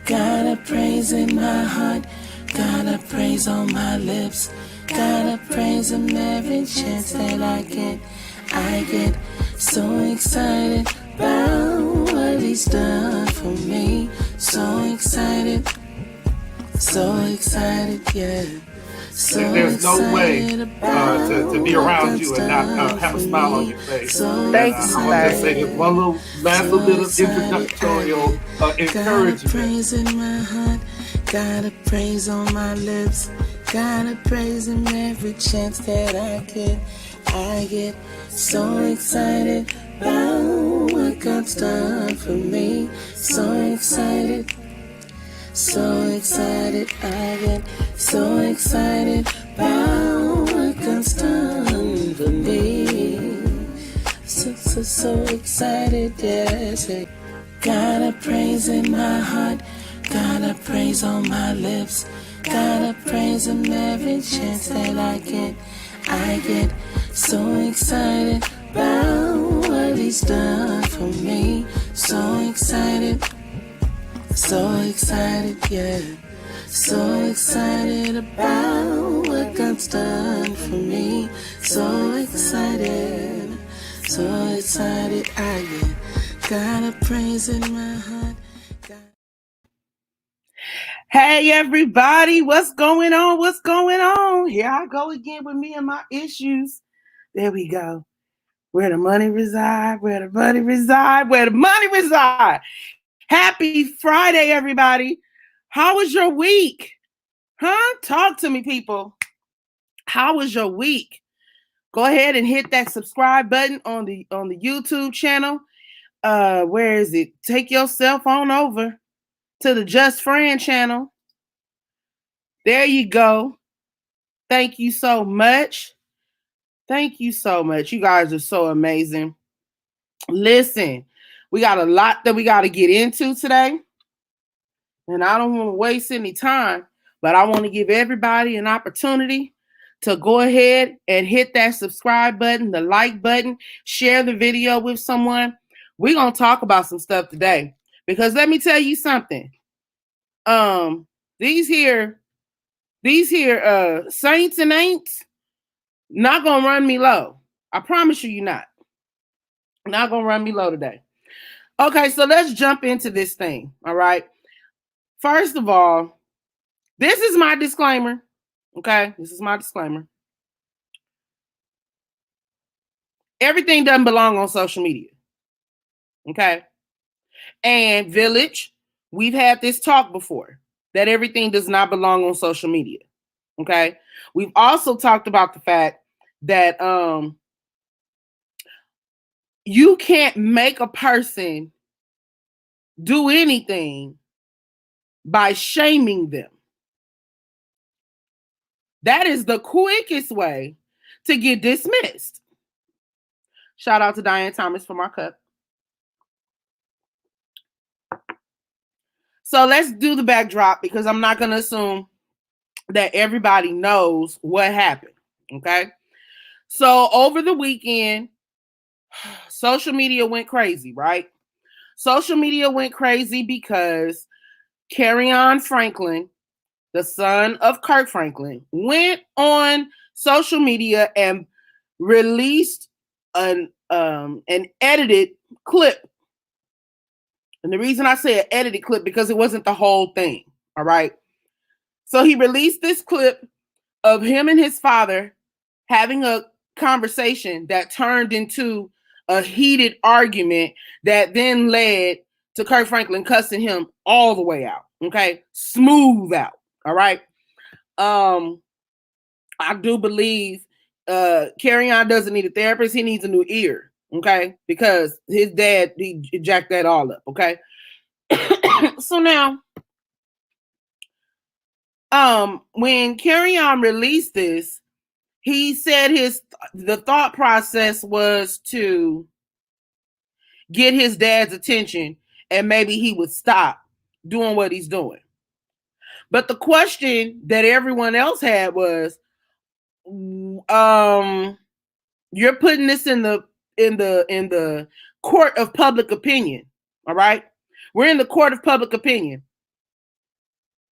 Got a praise in my heart, got a praise on my lips. Gotta praise him every chance that I get. I get so excited about what he's done for me. So excited, yeah. So there's no way to be around you and not have a smile on your face. And Thank you, I want to just say this one last little bit of introductory encouragement. Got a praise in my heart, got a praise on my lips. Gotta praise him every chance that I get. I get so excited about what God's done for me. So excited, I get so excited about what God's done for me. So excited, yes. Got a praise in my heart, got a praise on my lips. Gotta praise him every chance that I get. I get so excited about what he's done for me. So excited, yeah. So excited about what God's done for me. So excited, I get. Gotta praise in my heart. Hey everybody, what's going on? What's going on? Here I go again with me and my issues. There we go. Where the money reside, where the money reside, where the money reside. Happy Friday, everybody. How was your week? Huh? Talk to me, people. How was your week? Go ahead and hit that subscribe button on the YouTube channel. Where is it? Take your cell phone over to the Just Fran channel. There you go. Thank you so much. Thank you so much. You guys are so amazing. Listen, we got a lot that we got to get into today. And I don't want to waste any time, but I want to give everybody an opportunity to go ahead and hit that subscribe button, the like button, share the video with someone. We're going to talk about some stuff today because let me tell you something. These here saints and ain'ts not going to run me low. I promise you, you're not. Not going to run me low today. Okay, so let's jump into this thing. All right. First of all, this is my disclaimer. Okay, this is my disclaimer. Everything doesn't belong on social media. Okay. And Village, we've had this talk before that everything does not belong on social media. Okay. We've also talked about the fact that you can't make a person do anything by shaming them. That is the quickest way to get dismissed. Shout out to Diane Thomas for my cup. So let's do the backdrop because I'm not going to assume that everybody knows what happened. Okay. So over the weekend, social media went crazy, right? Social media went crazy because Kerryon Franklin, the son of Kirk Franklin, went on social media and released an edited clip. And the reason I say an edited clip because it wasn't the whole thing. All right. So he released this clip of him and his father having a conversation that turned into a heated argument that then led to Kirk Franklin cussing him all the way out. Okay. Smooth out. All right. I do believe Kerryon doesn't need a therapist. He needs a new ear. Okay. Because his dad, he jacked that all up. Okay. So now, when Kerryon released this, he said the thought process was to get his dad's attention and maybe he would stop doing what he's doing. But the question that everyone else had was, you're putting this in the court of public opinion. All right. We're in the court of public opinion.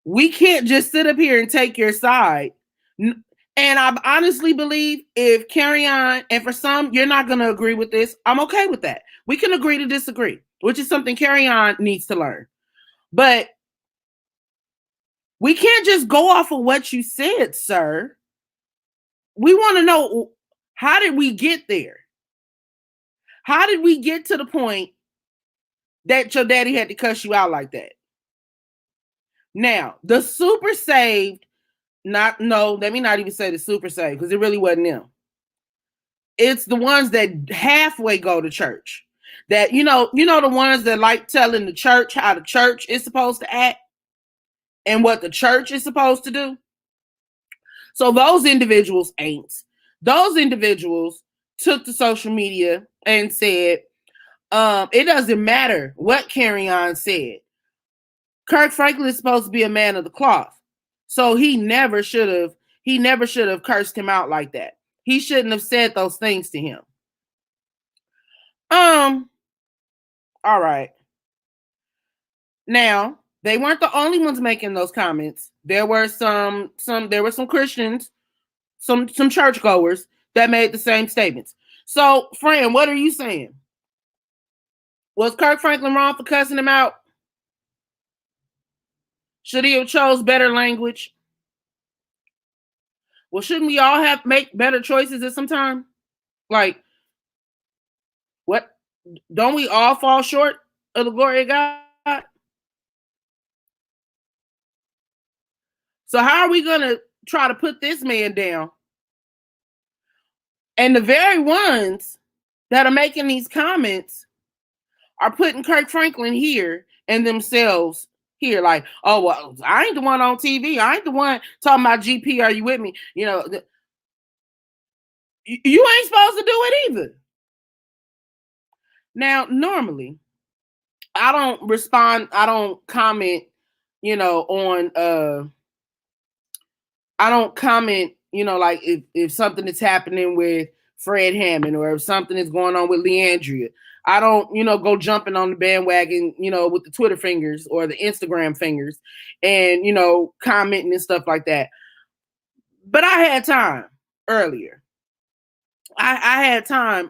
We can't just sit up here and take your side. And I honestly believe if carry on, and for some, you're not going to agree with this, I'm okay with that. We can agree to disagree, which is something carry on needs to learn. But we can't just go off of what you said, sir. We want to know, how did we get there? How did we get to the point that your daddy had to cuss you out like that? Now, the super saved, let me not even say the super saved, because it really wasn't them. It's the ones that halfway go to church. That, the ones that like telling the church how the church is supposed to act and what the church is supposed to do. So those individuals ain't. Those individuals took to social media and said, it doesn't matter what Carry On said. Kirk Franklin is supposed to be a man of the cloth. So he never should have cursed him out like that. He shouldn't have said those things to him. All right. Now, they weren't the only ones making those comments. There were some Christians, some churchgoers that made the same statements. So, Fran, what are you saying? Was Kirk Franklin wrong for cussing him out? Should he have chose better language? Well, shouldn't we all have make better choices at some time? Like, what? Don't we all fall short of the glory of God? So how are we going to try to put this man down? And the very ones that are making these comments are putting Kirk Franklin here and themselves here. Like, oh, well, I ain't the one on TV. I ain't the one talking about GP. Are you with me? You ain't supposed to do it either. Now, normally, I don't respond. I don't comment, on, I don't comment, like if something is happening with Fred Hammond or if something is going on with Leandria. I don't, go jumping on the bandwagon, with the Twitter fingers or the Instagram fingers and, commenting and stuff like that. But I had time earlier. I had time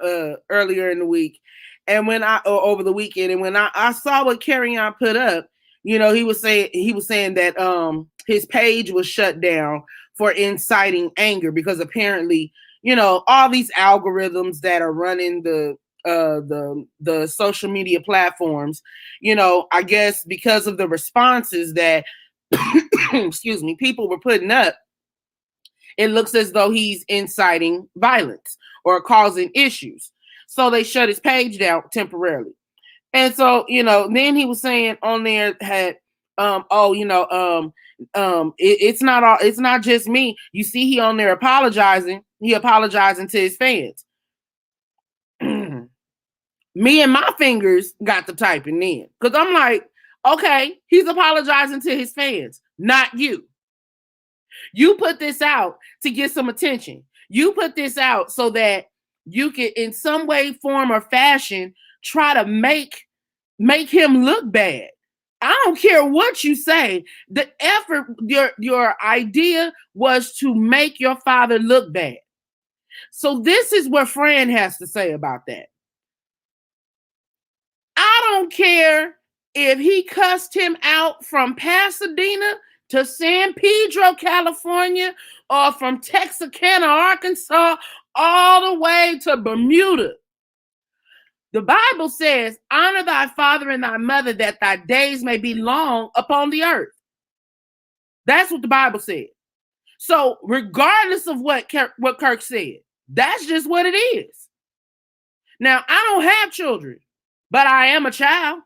earlier in the week and over the weekend, and when I saw what Carry On put up, he was saying that his page was shut down for inciting anger because apparently, all these algorithms that are running the social media platforms, I guess because of the responses that excuse me, people were putting up, it looks as though he's inciting violence or causing issues. So they shut his page down temporarily. And so, then he was saying on there had, it's not just me. You see, he on there apologizing. He apologizing to his fans. Me and my fingers got the typing in because I'm like, okay, he's apologizing to his fans, not you. You put this out to get some attention. You put this out so that you can, in some way, form, or fashion, try to make him look bad. I don't care what you say. The effort, your idea was to make your father look bad. So this is what Fran has to say about that. I don't care if he cussed him out from Pasadena to San Pedro, California, or from Texarkana, Arkansas, all the way to Bermuda. The Bible says, honor thy father and thy mother that thy days may be long upon the earth. That's what the Bible said. So regardless of what Kirk said, that's just what it is. Now, I don't have children, but I am a child.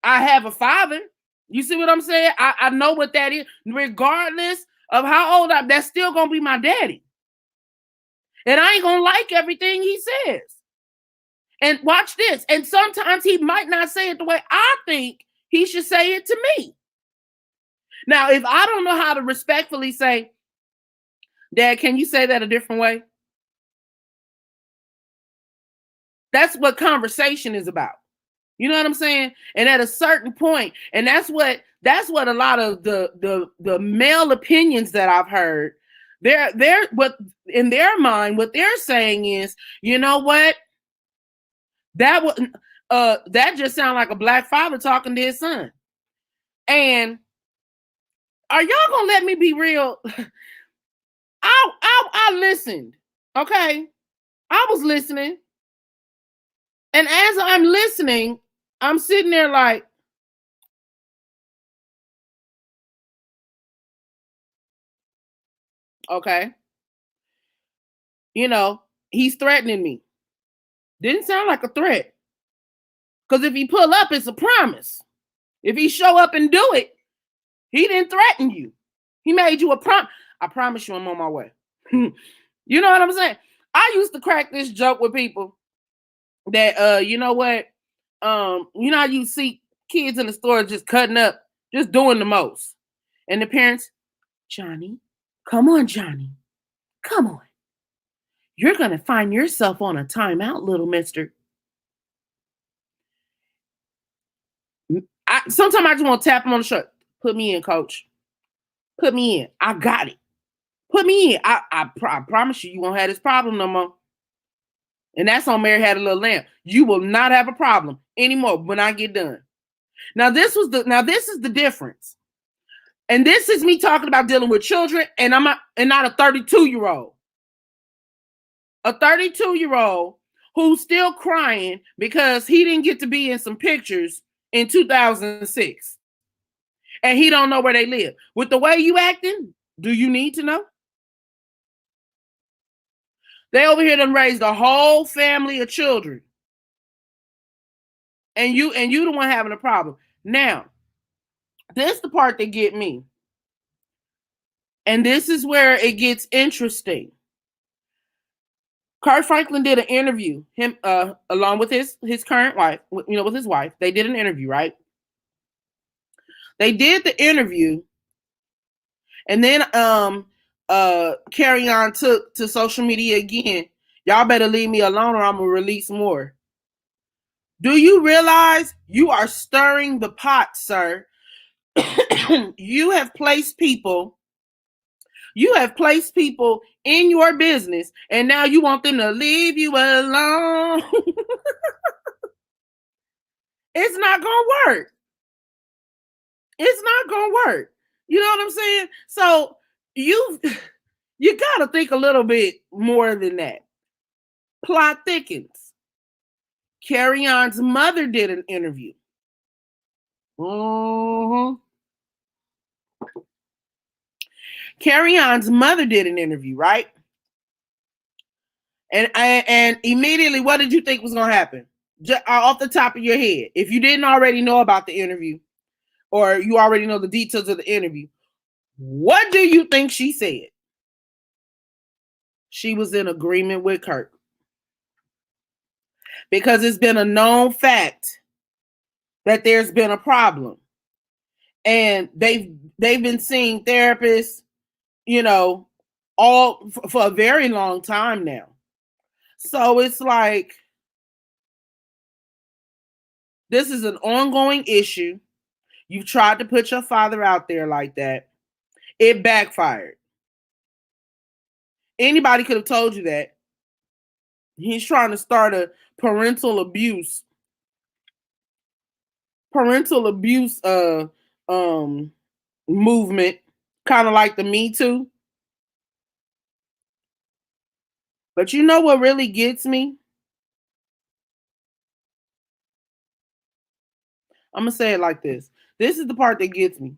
I have a father. You see what I'm saying? I know what that is. Regardless of how old that's still going to be my daddy. And I ain't going to like everything he says. And watch this. And sometimes he might not say it the way I think he should say it to me. Now, if I don't know how to respectfully say, Dad, can you say that a different way? That's what conversation is about. You know what I'm saying? And at a certain point, and that's what a lot of the male opinions that I've heard, they're what in their mind, what they're saying is, you know what? That was that just sounded like a black father talking to his son. And are y'all gonna let me be real? I listened. Okay. I was listening. And as I'm listening, I'm sitting there like, okay. You know, he's threatening me. Didn't sound like a threat. Because if he pull up, it's a promise. If he show up and do it, he didn't threaten you. He made you a promise. I promise you I'm on my way. You know what I'm saying? I used to crack this joke with people that you know what? You know how you see kids in the store just cutting up, just doing the most. And the parents, Johnny, come on, Johnny. Come on. You're gonna find yourself on a timeout, little mister. Sometimes I just want to tap him on the shoulder. Put me in, coach. Put me in. I got it. Put me in. I promise you, you won't have this problem no more. And that's on Mary Had a Little Lamb. You will not have a problem anymore when I get done. Now this is the difference. And this is me talking about dealing with children, and I'm not a 32-year-old. A 32-year-old who's still crying because he didn't get to be in some pictures in 2006. And he don't know where they live. With the way you acting, do you need to know? They over here done raised a whole family of children. And you the one having a problem. Now, this is the part that get me. And this is where it gets interesting. Kirk Franklin did an interview, him along with his current wife, with his wife. They did an interview, right? They did the interview, and then Carry On took to social media again. Y'all better leave me alone or I'm gonna release more. Do you realize you are stirring the pot, sir? You have placed people in your business, and now you want them to leave you alone. It's not gonna work. It's not gonna work. You know what I'm saying? So you gotta think a little bit more than that. Plot thickens. Carry On's mother did an interview. Carry On's mother did an interview, right? And immediately, what did you think was gonna happen? Just off the top of your head, if you didn't already know about the interview, or you already know the details of the interview, what do you think she said? She was in agreement with Kirk. Because it's been a known fact that there's been a problem. And they've been seeing therapists, all for a very long time now. So it's like, this is an ongoing issue. You've tried to put your father out there like that. It backfired. Anybody could have told you that. He's trying to start a parental abuse movement, kind of like the Me Too. But you know what really gets me? I'm going to say it like this. This is the part that gets me.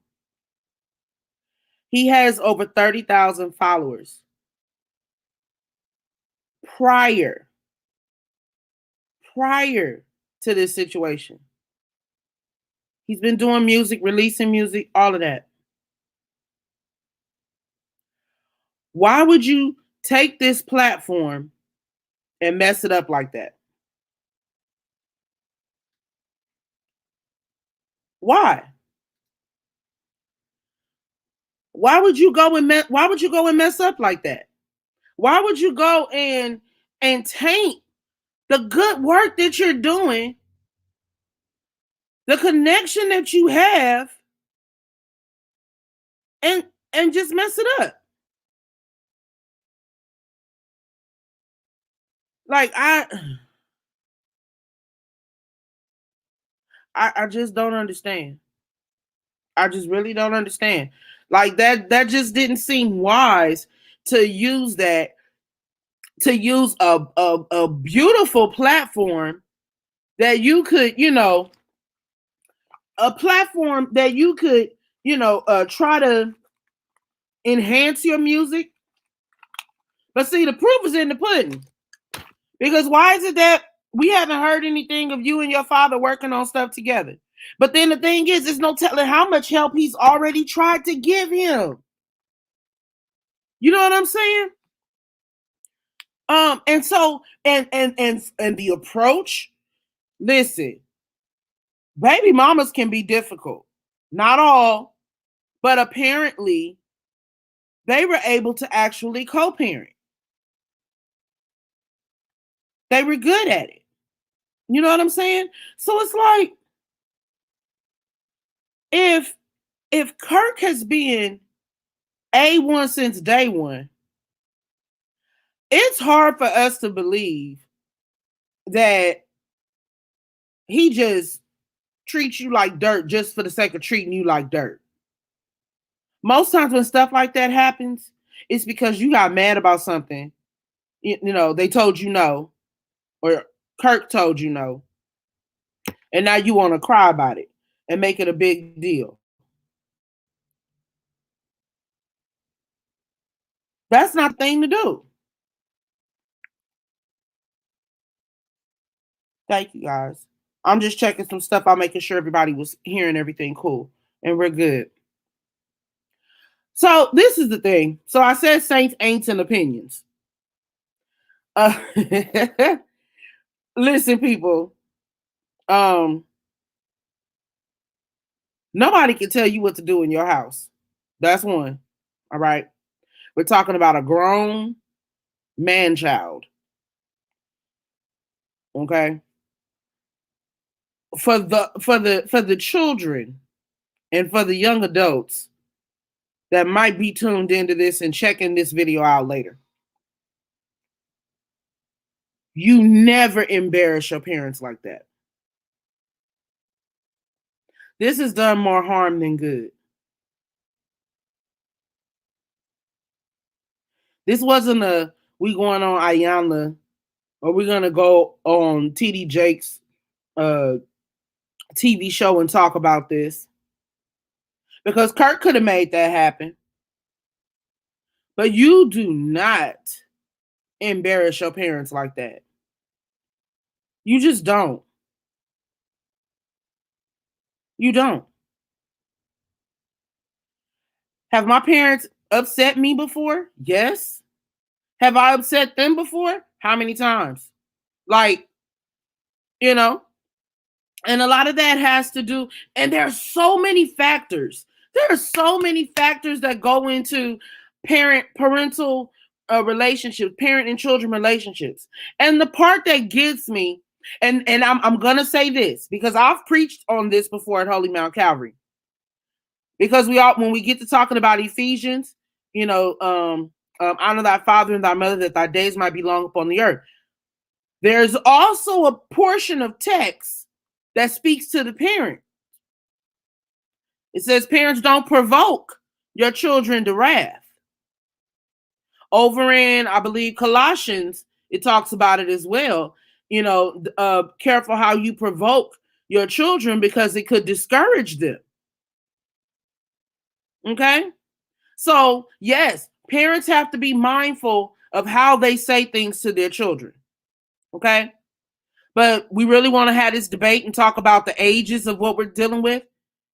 He has over 30,000 followers. Prior to this situation. He's been doing music, releasing music, all of that. Why would you take this platform and mess it up like that? Why? Why would you go and mess up like that? Why would you go and taint the good work that you're doing the connection that you have and just mess it up. Like I just don't understand. I just really don't understand. Like that just didn't seem wise to use that, to use a beautiful platform that you could, a platform that you could, try to enhance your music. But see, the proof is in the pudding. Because why is it that we haven't heard anything of you and your father working on stuff together? But then the thing is, there's no telling how much help he's already tried to give him. You know what I'm saying? And so and the approach, listen, baby mamas can be difficult. Not all, but apparently they were able to actually co-parent. They were good at it. You know what I'm saying? So it's like if Kirk has been A1 since day one, it's hard for us to believe that he just treats you like dirt just for the sake of treating you like dirt. Most times when stuff like that happens, it's because you got mad about something. They told you no, or Kirk told you no, and now you want to cry about it and make it a big deal. That's not the thing to do. Thank you guys. I'm just checking some stuff out, making sure everybody was hearing everything cool, and we're good. So this is the thing. So I said saints, ain'ts, and opinions. Listen, people. Nobody can tell you what to do in your house. That's one. All right. We're talking about a grown man child. Okay. For the children and for the young adults that might be tuned into this and checking this video out later. You never embarrass your parents like that. This has done more harm than good. This wasn't a we going on Ayanna or we're gonna go on TD Jake's TV show and talk about this. Because Kirk could have made that happen. But you do not embarrass your parents like that. You just don't. You don't. Have my parents upset me before? Yes. Have I upset them before? How many times? Like, and a lot of that has to do, and there are so many factors. There are so many factors that go into parental relationships, parent and children relationships. And the part that gets me, and I'm gonna say this because I've preached on this before at Holy Mount Calvary. Because when we get to talking about Ephesians, honor thy father and thy mother that thy days might be long upon the earth. There's also a portion of text that speaks to the parent. It says parents don't provoke your children to wrath. Over in, I believe, Colossians, it talks about it as well. Careful how you provoke your children because it could discourage them. Okay? So, yes, parents have to be mindful of how they say things to their children. Okay? But we really want to have this debate and talk about the ages of what we're dealing with.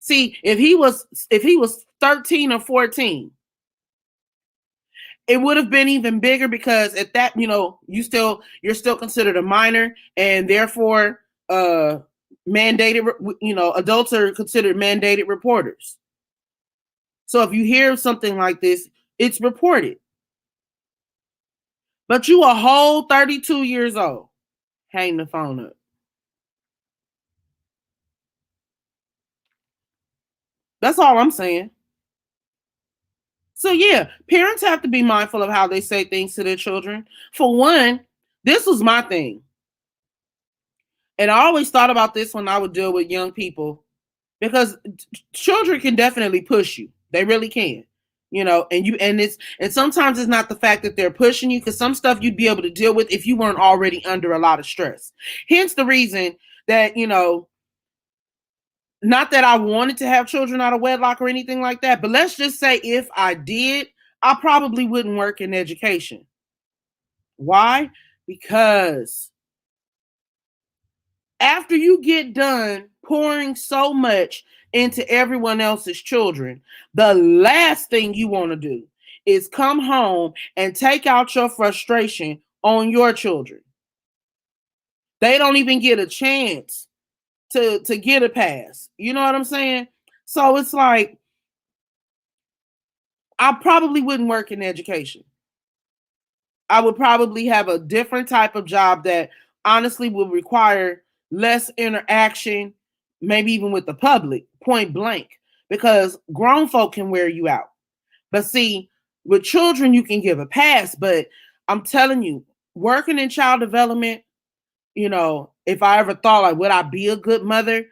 See, if he was 13 or 14, it would have been even bigger because at that, you're still considered a minor, and therefore mandated, adults are considered mandated reporters. So if you hear something like this, it's reported. But you a whole 32 years old. Hang the phone up. That's all I'm saying. So yeah, parents have to be mindful of how they say things to their children. For one, this was my thing. And I always thought about this when I would deal with young people because children can definitely push you. They really can. And sometimes it's not the fact that they're pushing you, because some stuff you'd be able to deal with if you weren't already under a lot of stress. Hence the reason that, not that I wanted to have children out of wedlock or anything like that, but let's just say if I did, I probably wouldn't work in education. Why? Because after you get done pouring so much into everyone else's children, the last thing you want to do is come home and take out your frustration on your children. They don't even get a chance to get a pass. You know what I'm saying? So it's like, I probably wouldn't work in education. I would probably have a different type of job that honestly would require less interaction, maybe even with the public, point blank, because grown folk can wear you out. But see, with children, you can give a pass. But I'm telling you, working in child development, if I ever thought, like, would I be a good mother?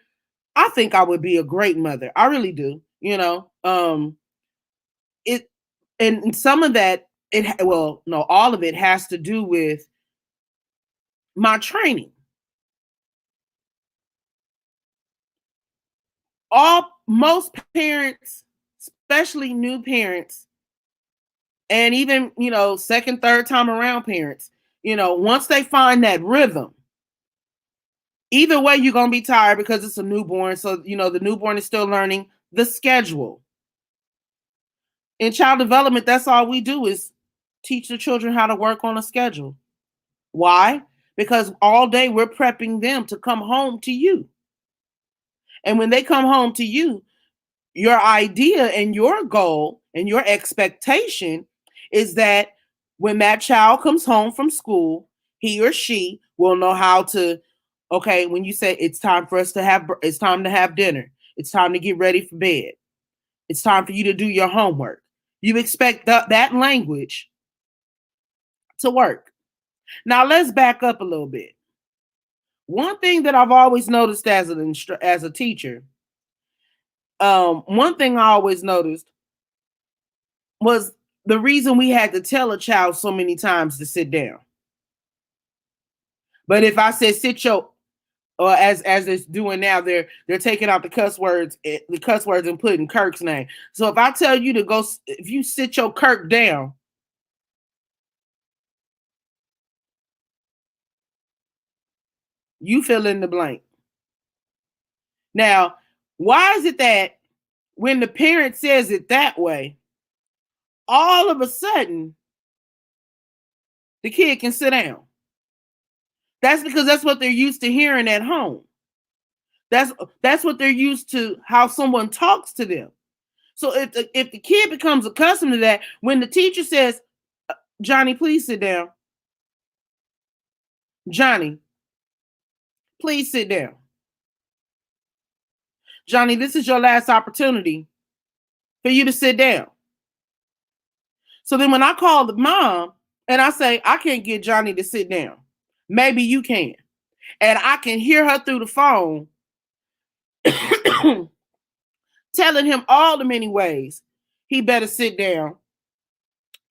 I think I would be a great mother. I really do. It and some of that, all of it has to do with my training. Most parents, especially new parents, and even, second, third time around parents, once they find that rhythm, either way, you're going to be tired because it's a newborn. So, the newborn is still learning the schedule. In child development, that's all we do is teach the children how to work on a schedule. Why? Because all day we're prepping them to come home to you. And when they come home to you, your idea and your goal and your expectation is that when that child comes home from school, he or she will know how to, okay, when you say it's time to have dinner, it's time to get ready for bed, it's time for you to do your homework. You expect that language to work. Now let's back up a little bit. One thing that I've always noticed as a teacher, one thing I always noticed was the reason we had to tell a child so many times to sit down. But if I said or as it's doing now, they're taking out the cuss words and putting Kirk's name. So if I tell you to go, if you sit your Kirk down, you fill in the blank. Now, why is it that when the parent says it that way, all of a sudden the kid can sit down? That's because that's what they're used to hearing at home. That's what they're used to, how someone talks to them. So if the kid becomes accustomed to that, when the teacher says, Johnny, please sit down. Johnny, please sit down. Johnny, this is your last opportunity for you to sit down. So then when I call the mom and I say, I can't get Johnny to sit down, maybe you can. And I can hear her through the phone telling him all the many ways he better sit down,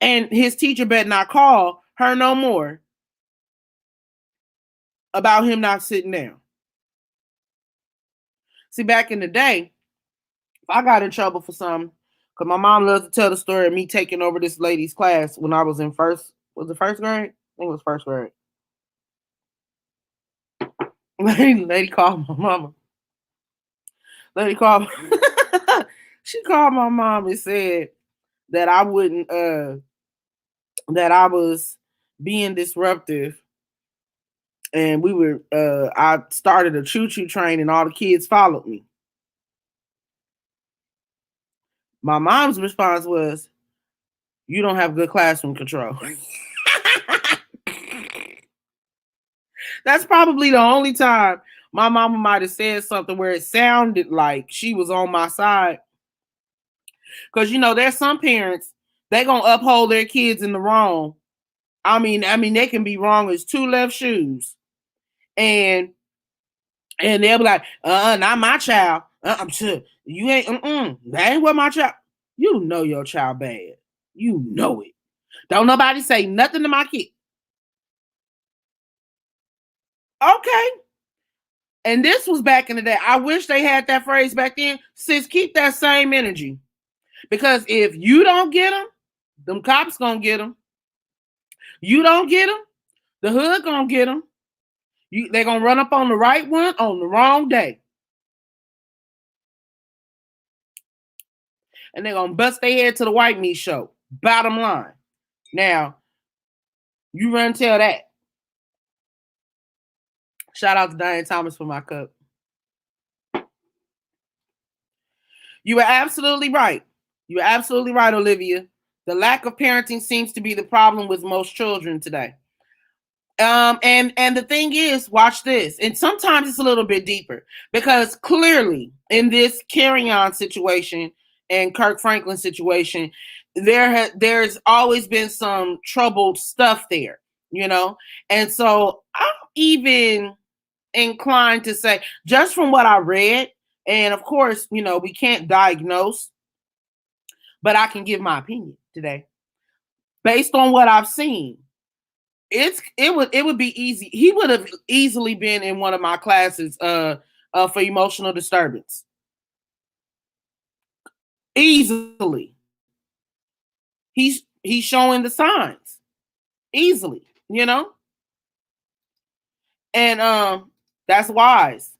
and his teacher better not call her no more about him not sitting down. See, back in the day, if I got in trouble for something, because my mom loves to tell the story of me taking over this lady's class when I was in first grade? I think it was first grade. Lady called my mama. She called my mom and said that I wouldn't, that I was being disruptive. And I started a choo-choo train and all the kids followed me. My mom's response was, you don't have good classroom control. That's probably the only time my mama might have said something where it sounded like she was on my side. Because there's some parents, they gonna uphold their kids in the wrong. I mean, they can be wrong as two left shoes, and they'll be like, not my child. You ain't, that ain't what my child. You know your child bad. You know it. Don't nobody say nothing to my kid. Okay. And this was back in the day. I wish they had that phrase back then. Sis, keep that same energy. Because if you don't get them cops gonna get them. You don't get them, the hood gonna get them. They gonna run up on the right one on the wrong day. And they're gonna bust their head to the white meat show. Bottom line. Now, you run tell that. Shout out to Diane Thomas for my cup. You were absolutely right. You were absolutely right, Olivia. The lack of parenting seems to be the problem with most children today. And the thing is, watch this. And sometimes it's a little bit deeper because clearly in this carry-on situation and Kirk Franklin situation, there's always been some troubled stuff there, And so I'm even inclined to say, just from what I read, and of course, we can't diagnose, but I can give my opinion today based on what I've seen. It would be easy. He would have easily been in one of my classes for emotional disturbance. Easily. He's showing the signs. Easily, And that's wise.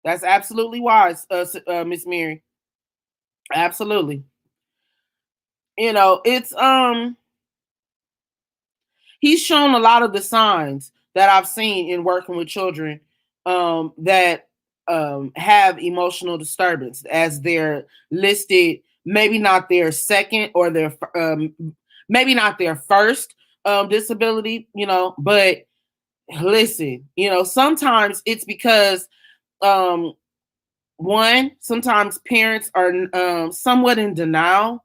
That's absolutely wise, Miss Mary. Absolutely. It's he's shown a lot of the signs that I've seen in working with children that have emotional disturbance as they're listed, maybe not their second or their maybe not their first disability, but listen, sometimes it's because sometimes parents are somewhat in denial,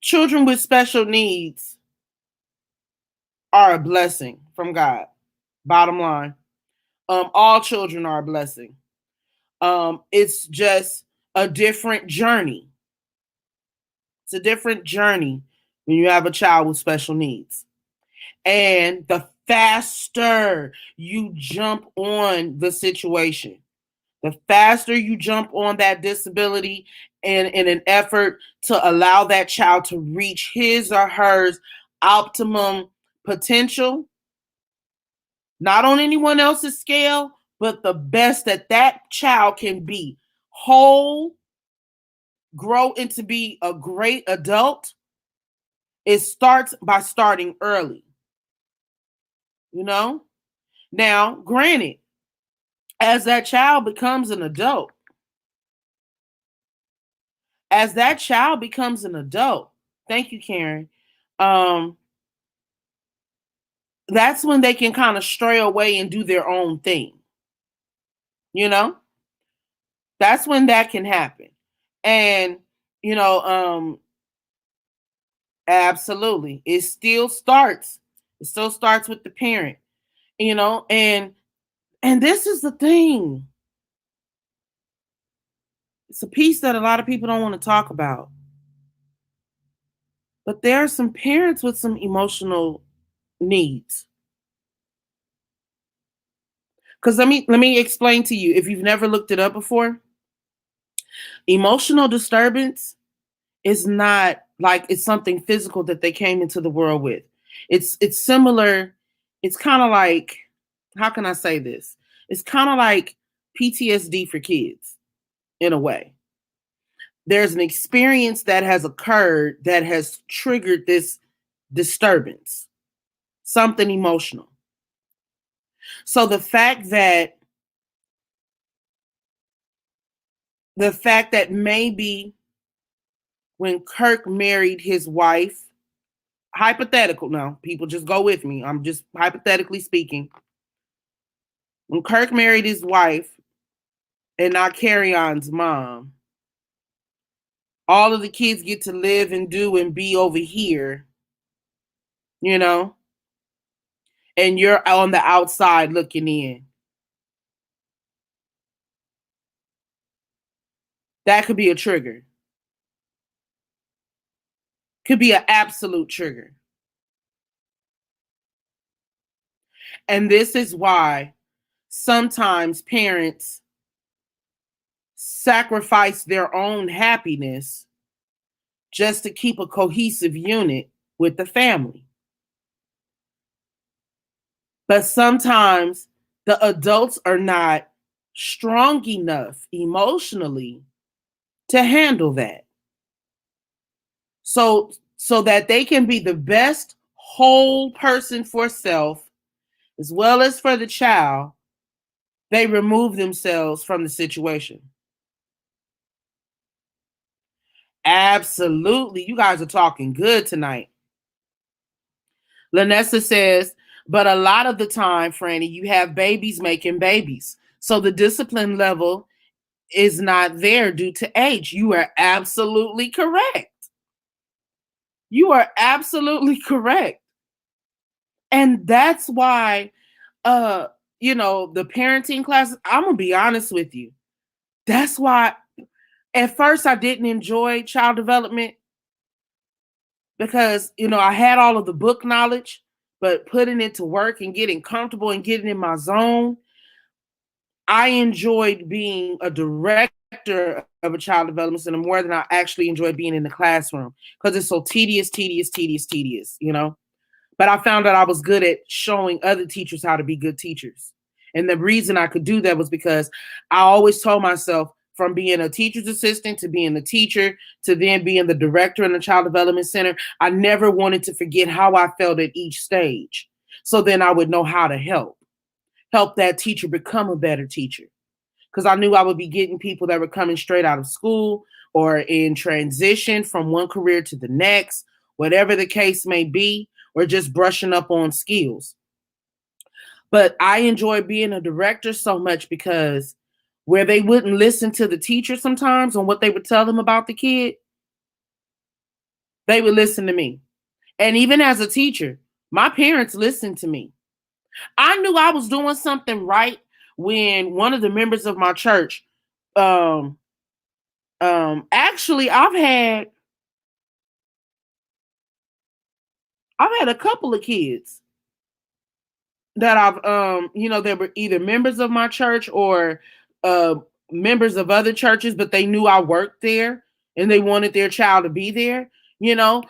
children with special needs are a blessing from God. Bottom line. All children are a blessing. It's just a different journey. It's a different journey when you have a child with special needs. And the faster you jump on the situation, the faster you jump on that disability in an effort to allow that child to reach his or her optimum potential, not on anyone else's scale, but the best that child can be. Whole, grow into be a great adult. It starts by starting early. Now, granted, as that child becomes an adult, thank you, Karen. That's when they can kind of stray away and do their own thing. That's when that can happen. And, absolutely. It still starts with the parent, and this is the thing. It's a piece that a lot of people don't want to talk about. But there are some parents with some emotional needs. Because let me explain to you, if you've never looked it up before, emotional disturbance is not like it's something physical that they came into the world with. It's similar. It's kind of like, how can I say this? It's kind of like PTSD for kids in a way. There's an experience that has occurred that has triggered this disturbance, something emotional. So the fact that maybe when Kirk married his wife, hypothetical, no, people just go with me. I'm just hypothetically speaking. When Kirk married his wife, and not Carry On's mom. All of the kids get to live and do and be over here, you know, and you're on the outside looking in. That could be a trigger. Could be an absolute trigger. And this is why sometimes parents sacrifice their own happiness just to keep a cohesive unit with the family. But sometimes the adults are not strong enough emotionally to handle that. So that they can be the best whole person for self as well as for the child, they remove themselves from the situation. Absolutely. You guys are talking good tonight. Lanessa says, but a lot of the time, Franny, you have babies making babies. So the discipline level is not there due to age. You are absolutely correct. You are absolutely correct. And that's why uh the parenting classes, I'm gonna be honest with you. That's why at first I didn't enjoy child development because I had all of the book knowledge, but putting it to work and getting comfortable and getting in my zone, I enjoyed being a director of a child development center more than I actually enjoyed being in the classroom because it's so tedious. But I found out I was good at showing other teachers how to be good teachers. And the reason I could do that was because I always told myself, from being a teacher's assistant to being the teacher to then being the director in the child development center, I never wanted to forget how I felt at each stage. So then I would know how to help that teacher become a better teacher. Because I knew I would be getting people that were coming straight out of school or in transition from one career to the next, whatever the case may be, or just brushing up on skills. But I enjoy being a director so much because where they wouldn't listen to the teacher sometimes on what they would tell them about the kid, they would listen to me. And even as a teacher, my parents listened to me. I knew I was doing something right when one of the members of my church, um, actually, I've had a couple of kids that they were either members of my church or uh members of other churches, but they knew I worked there and they wanted their child to be there, you know.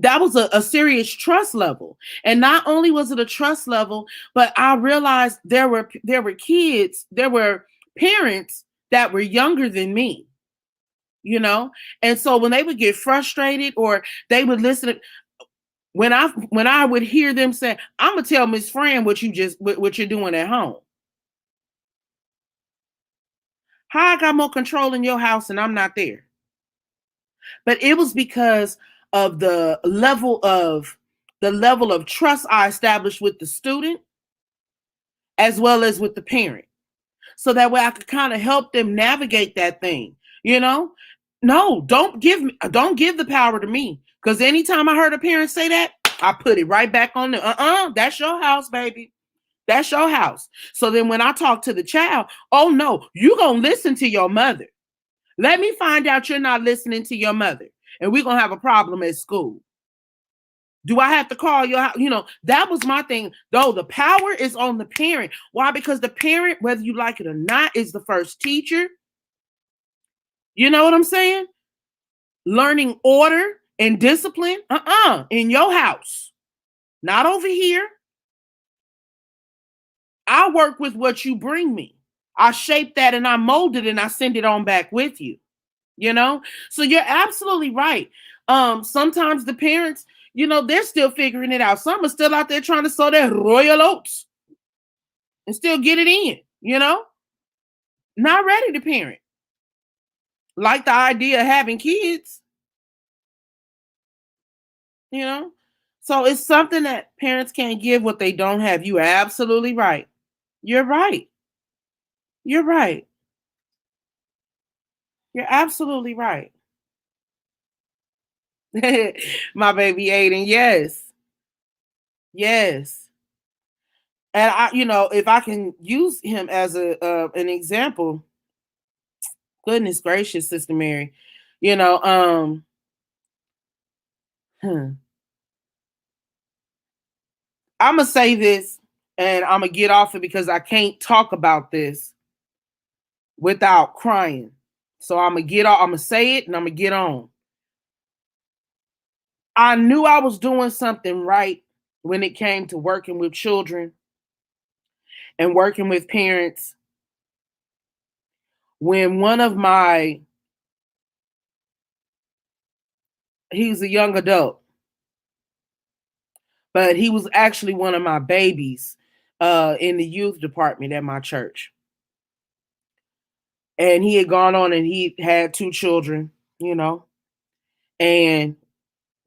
That was a serious trust level. And not only was it a trust level, but I realized there were parents that were younger than me, you know. And so when they would get frustrated or they would listen, when I would hear them say, "I'm gonna tell Miss Fran what you're doing at home. How I got more control in your house and I'm not there." But it was because of the level of trust I established with the student as well as with the parent. So that way I could kind of help them navigate that thing, you know? No, don't give the power to me. Because anytime I heard a parent say that, I put it right back on them. That's your house, baby. That's your house. So then when I talk to the child, oh no, you gonna listen to your mother. Let me find out you're not listening to your mother. And we're gonna have a problem at school. Do I have to call your house? That was my thing. Though the power is on the parent. Why? Because the parent, whether you like it or not, is the first teacher. You know what I'm saying? Learning order and discipline. In your house. Not over here. I work with what you bring me. I shape that and I mold it and I send it on back with you. So you're absolutely right. Sometimes the parents, they're still figuring it out. Some are still out there trying to sow their royal oats and still get it in. Not ready to parent. Like the idea of having kids. you know so it's something that parents can't give what they don't have. You are absolutely right. You're right. You're right. You're absolutely right. My baby Aiden, yes. Yes. And if I can use him as a an example, goodness gracious, Sister Mary, you know, hmm, I'm gonna say this, and I'm gonna get off it because I can't talk about this without crying. So I'm gonna get off. I'm gonna say it, and I'm gonna get on. I knew I was doing something right when it came to working with children and working with parents. When one of my, he was a young adult, but he was actually one of my babies in the youth department at my church. And he had gone on and he had two children, and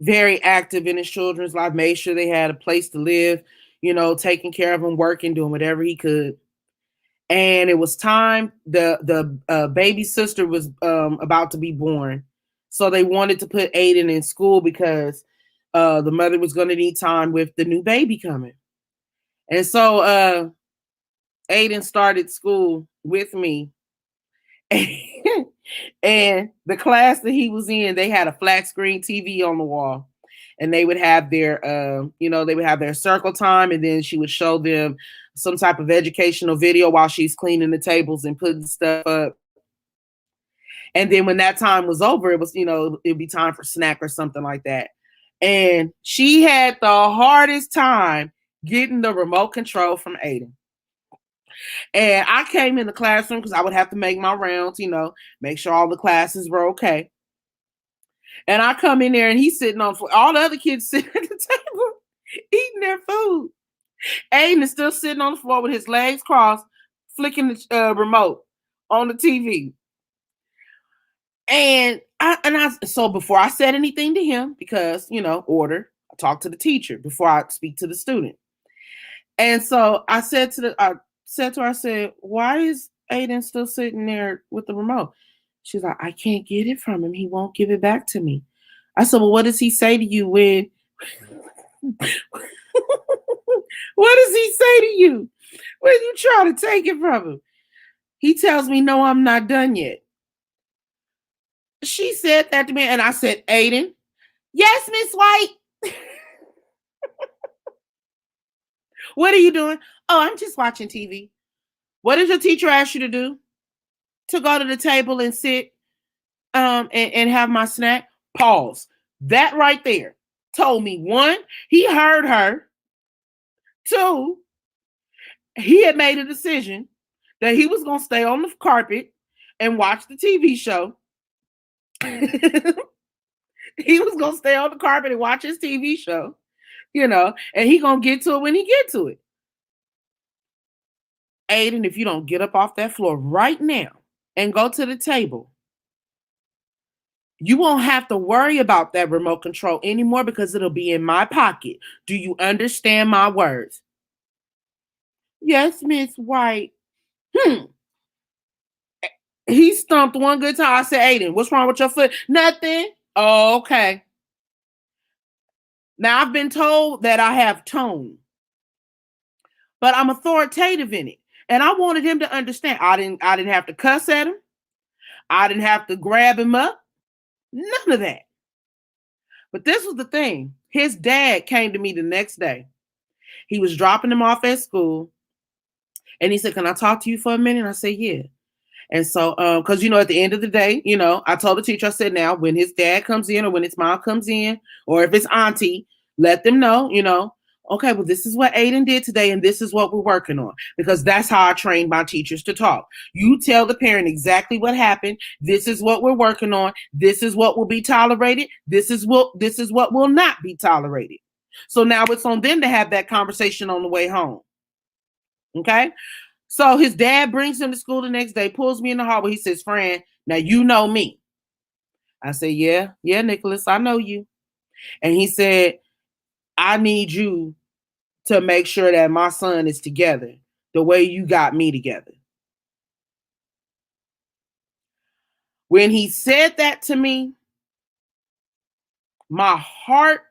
very active in his children's life, made sure they had a place to live, taking care of them, working, doing whatever he could. And it was time. The baby sister was about to be born, so they wanted to put Aiden in school because the mother was going to need time with the new baby coming. And so Aiden started school with me. And the class that he was in, they had a flat screen TV on the wall. And they would have their, they would have their circle time, and then she would show them some type of educational video while she's cleaning the tables and putting stuff up. And then when that time was over, it was, it'd be time for snack or something like that. And she had the hardest time getting the remote control from Aiden. And I came in the classroom because I would have to make my rounds, make sure all the classes were okay. And I come in there and he's sitting on all the other kids sitting at the table eating their food. Aiden is still sitting on the floor with his legs crossed, flicking the remote on the TV. And so before I said anything to him, because order, I talk to the teacher before I speak to the student. And so I said to her, I said, why is Aiden still sitting there with the remote? She's like, I can't get it from him. He won't give it back to me. I said, well, what does he say to you when what does he say to you when you try to take it from him? He tells me, no, I'm not done yet. She said that to me, and I said, Aiden, yes, Miss White. What are you doing? Oh, I'm just watching TV. What did your teacher ask you to do? To go to the table and sit and have my snack? Pause. That right there told me, one, he heard her. Two, he had made a decision that he was going to stay on the carpet and watch the TV show. He was going to stay on the carpet and watch his TV show, and he going to get to it when he get to it. Aiden, if you don't get up off that floor right now and go to the table, you won't have to worry about that remote control anymore because it'll be in my pocket. Do you understand my words? Yes, Miss White. He stumped one good time. I said, Aiden, what's wrong with your foot? Nothing. Oh, okay. Now, I've been told that I have tone, but I'm authoritative in it. And I wanted him to understand. I didn't have to cuss at him. I didn't have to grab him up. None of that. But this was the thing. His dad came to me the next day. He was dropping him off at school. And he said, can I talk to you for a minute? And I said, yeah. And so, because, at the end of the day, I told the teacher, I said, now, when his dad comes in or when his mom comes in, or if it's auntie, let them know, okay, well, this is what Aiden did today, and this is what we're working on. Because that's how I trained my teachers to talk. You tell the parent exactly what happened. This is what we're working on. This is what will be tolerated. This is what will not be tolerated. So now it's on them to have that conversation on the way home. Okay? So his dad brings him to school the next day, pulls me in the hallway. He says, Fran, now you know me. I said, yeah, Nicholas, I know you. And he said, I need you to make sure that my son is together the way you got me together. When he said that to me, my heart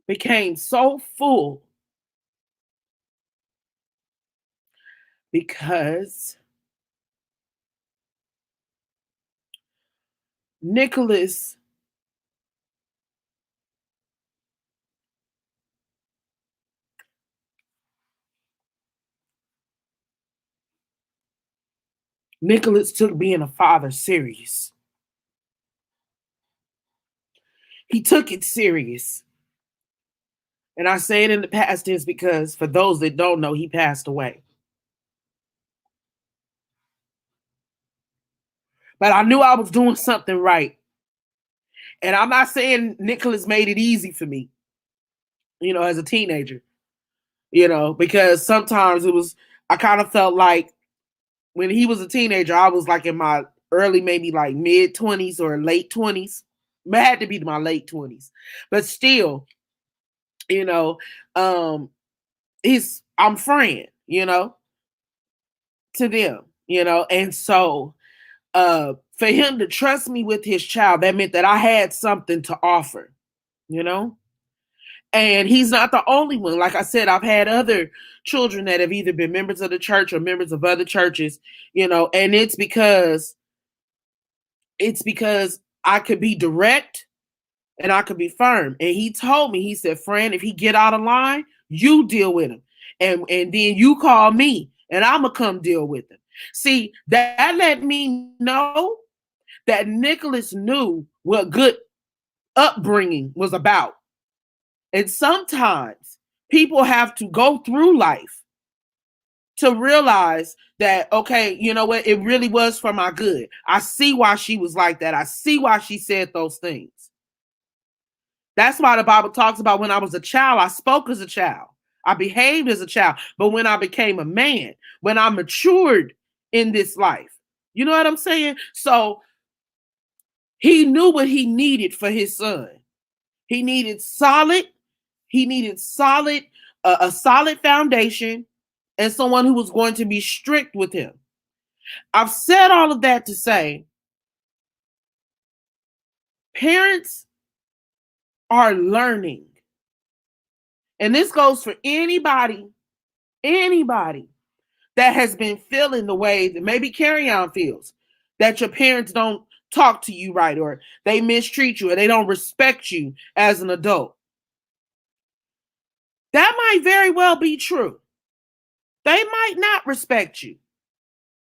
became so full because Nicholas took being a father serious. He took it serious. And I say it in the past tense because for those that don't know, he passed away. But I knew I was doing something right. And I'm not saying Nicholas made it easy for me, as a teenager, because sometimes I kind of felt like when he was a teenager, I was like in my early, maybe like mid 20s or late 20s. It had to be my late 20s. But still, you know, um, I'm Fran, to them, and so for him to trust me with his child, that meant that I had something to offer, you know? And he's not the only one. Like I said, I've had other children that have either been members of the church or members of other churches, and it's because I could be direct and I could be firm. And he told me, he said, Fran, if he get out of line, you deal with him. And then you call me and I'm gonna come deal with him. See, that let me know that Nicholas knew what good upbringing was about. And sometimes people have to go through life to realize that, okay, you know what? It really was for my good. I see why she was like that. I see why she said those things. That's why the Bible talks about when I was a child, I spoke as a child. I behaved as a child. But when I became a man, when I matured in this life, you know what I'm saying? So he knew what he needed for his son. He needed solid, a solid foundation and someone who was going to be strict with him. I've said all of that to say parents are learning. And this goes for anybody that has been feeling the way that maybe Carry On feels, that your parents don't talk to you right, or they mistreat you, or they don't respect you as an adult. That might very well be true. They might not respect you.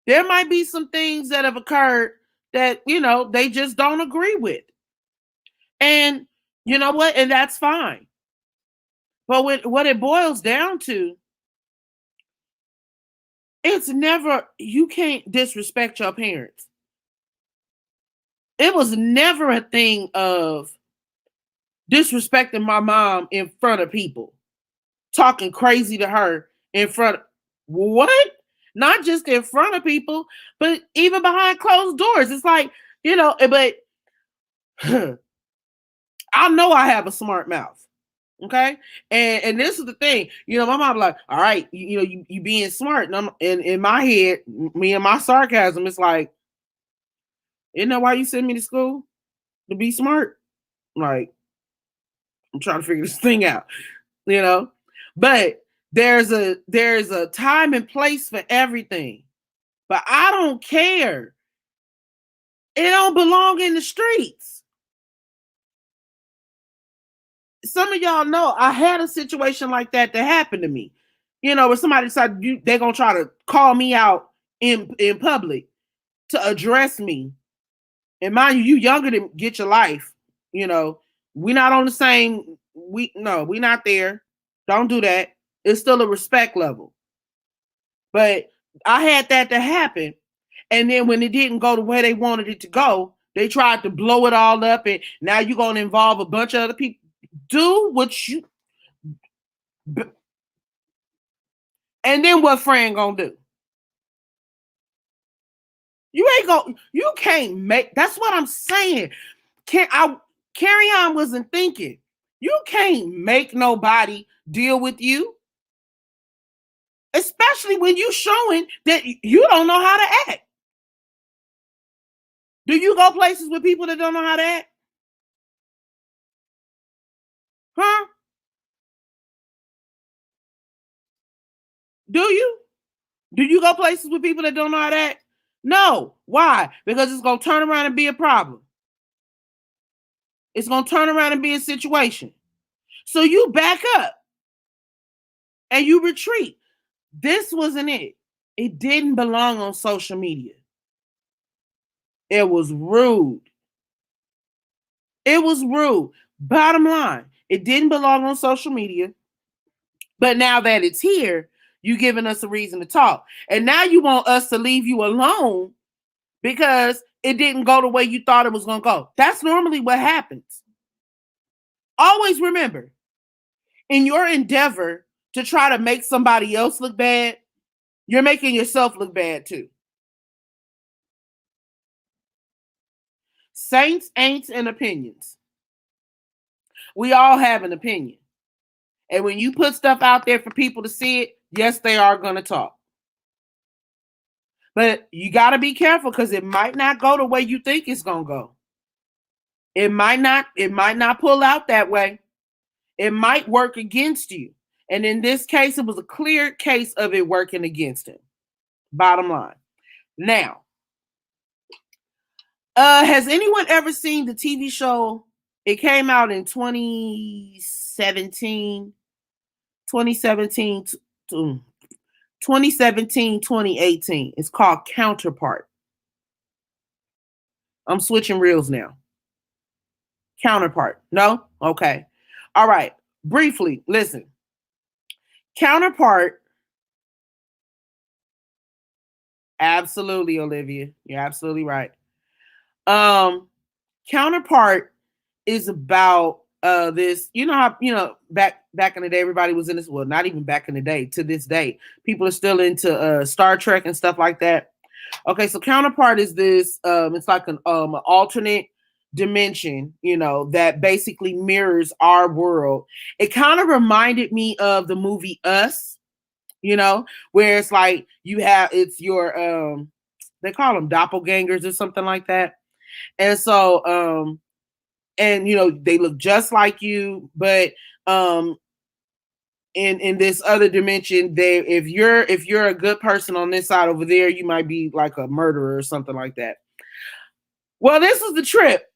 There might be some things that have occurred that, they just don't agree with. And you know what? And that's fine. But what it boils down to, it's never, you can't disrespect your parents. It was never a thing of disrespecting my mom in front of people, talking crazy to her in front of what? Not just in front of people, but even behind closed doors. It's like, but I know I have a smart mouth. Okay. And this is the thing, my mom like, all right, you being smart. And I'm in my head, me and my sarcasm, it's like, isn't that why you send me to school? To be smart? Like, I'm trying to figure this thing out, But there's a time and place for everything. But I don't care. It don't belong in the streets. Some of y'all know I had a situation like that happened to me. Where somebody decided they're gonna try to call me out in public to address me. And mind you, you younger than get your life. We're not on the same. We're not there. Don't do that. It's still a respect level. But I had that to happen. And then when it didn't go the way they wanted it to go, they tried to blow it all up. And now you're going to involve a bunch of other people. Do what you. And then what Fran going to do? You can't make, that's what I'm saying. Carry On wasn't thinking. You can't make nobody deal with you. Especially when you showing that you don't know how to act. Do you go places with people that don't know how to act? Huh? Do you? Do you go places with people that don't know how to act? No. Why? Because it's going to turn around and be a problem. It's going to turn around and be a situation. So you back up and you retreat. This wasn't it. It didn't belong on social media. It was rude. It was rude. Bottom line, it didn't belong on social media. But now that it's here, you giving us a reason to talk. And now you want us to leave you alone because it didn't go the way you thought it was going to go. That's normally what happens. Always remember, in your endeavor to try to make somebody else look bad, you're making yourself look bad too. Saints, ain'ts, and opinions. We all have an opinion. And when you put stuff out there for people to see it, yes, they are going to talk. But you got to be careful because it might not go the way you think it's going to go. It might not pull out that way. It might work against you. And in this case, it was a clear case of it working against him. Bottom line. Now, has anyone ever seen the TV show? It came out in 2017, 2018. It's called Counterpart. I'm switching reels now. Counterpart. No? Okay. All right. Briefly, listen. Counterpart. Absolutely, Olivia. You're absolutely right. Counterpart is about this, how back in the day everybody was in this, well, not even back in the day, to this day people are still into Star Trek and stuff like that. Okay, so Counterpart is this it's like an alternate dimension, that basically mirrors our world. It kind of reminded me of the movie Us, where it's like it's your they call them doppelgangers or something like that. And so and they look just like you, but in this other dimension, if you're a good person on this side, over there you might be like a murderer or something like that. Well, this was the trip.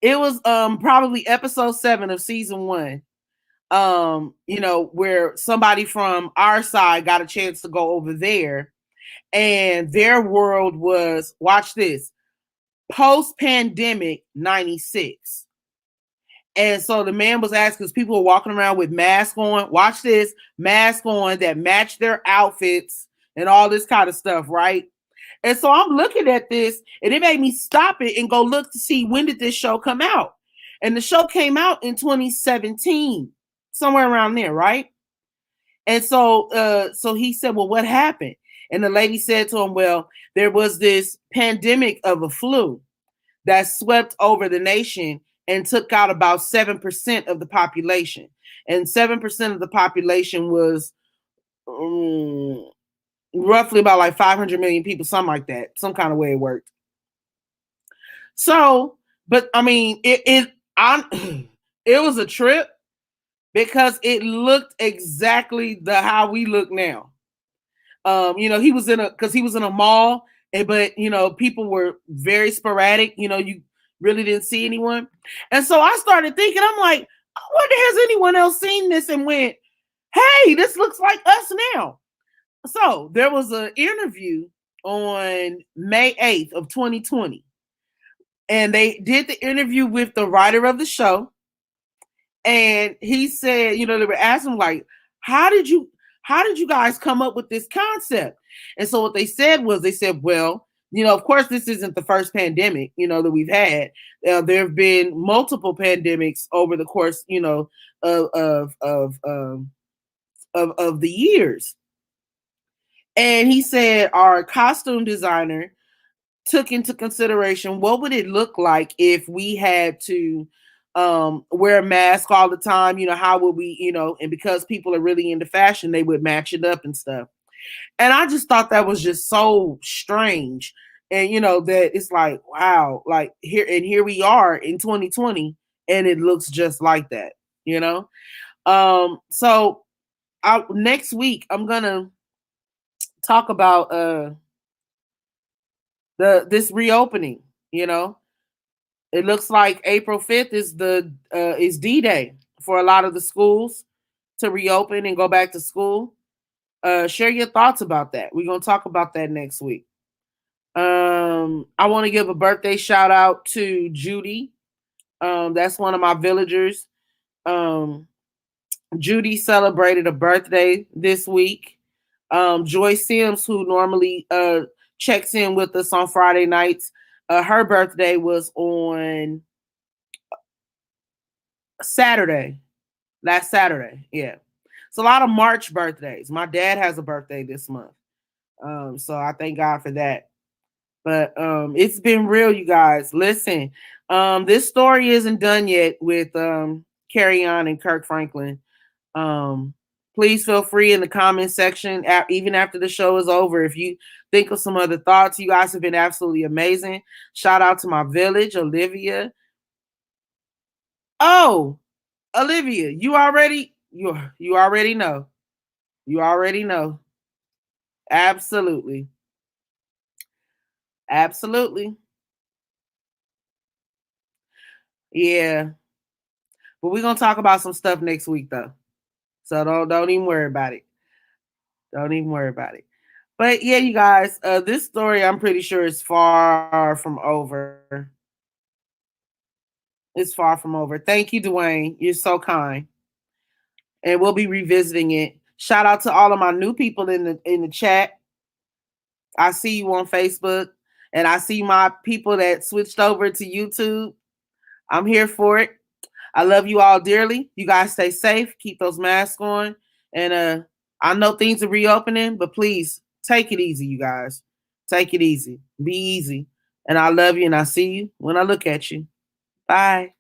It was probably episode 7 of season 1. Where somebody from our side got a chance to go over there, and their world was, watch this, post-pandemic 96. And so the man was asking, because people were walking around with masks on, watch this, masks on that match their outfits and all this kind of stuff, right? And so I'm looking at this, and it made me stop it and go look to see, when did this show come out? And the show came out in 2017, somewhere around there, right? And so he said, well, what happened? And the lady said to him, well, there was this pandemic of a flu that swept over the nation and took out about 7% of the population. And 7% of the population was roughly about like 500 million people, something like that, some kind of way it worked. So, but I mean, it was a trip because it looked exactly how we look now. He was in a mall, but people were very sporadic. You really didn't see anyone. And so I started thinking, I'm like, I wonder, has anyone else seen this and went, hey, this looks like us now. So there was an interview on May 8th of 2020. And they did the interview with the writer of the show. And he said, they were asking him, like, how did you guys come up with this concept? And so what they said, well, of course, this isn't the first pandemic, that we've had. There have been multiple pandemics over the course, of the years. And he said our costume designer took into consideration, what would it look like if we had to wear a mask all the time? How would we, and because people are really into fashion, they would match it up and stuff. And I just thought that was just so strange And that it's like, wow, like here we are in 2020, and it looks just like that, you know. So next week I'm gonna talk about this reopening. You know, it looks like April 5th is D-Day for a lot of the schools to reopen and go back to school. Share your thoughts about that. We're gonna talk about that next week. I want to give a birthday shout out to Judy. That's one of my villagers. Um, Judy celebrated a birthday this week. Joy Sims, who normally checks in with us on Friday nights, her birthday was on Saturday, last Saturday. Yeah. It's a lot of March birthdays. My dad has a birthday this month. So I thank God for that. But it's been real, you guys. Listen, this story isn't done yet with Carry On and Kirk Franklin. Um, please feel free in the comment section, even after the show is over, if you think of some other thoughts. You guys have been absolutely amazing. Shout out to my village, Olivia. Oh, Olivia, you already know. You already know. Absolutely. Absolutely. Yeah. But we're gonna talk about some stuff next week though. So don't even worry about it. Don't even worry about it. But yeah, you guys, this story I'm pretty sure is far from over. It's far from over. Thank you, Dwayne. You're so kind. And we'll be revisiting it. Shout out to all of my new people in the chat. I see you on Facebook, and I see my people that switched over to YouTube. I'm here for it. I love you all dearly. You guys stay safe. Keep those masks on. And I know things are reopening, but please take it easy, you guys. Take it easy. Be easy. And I love you, and I see you when I look at you. Bye.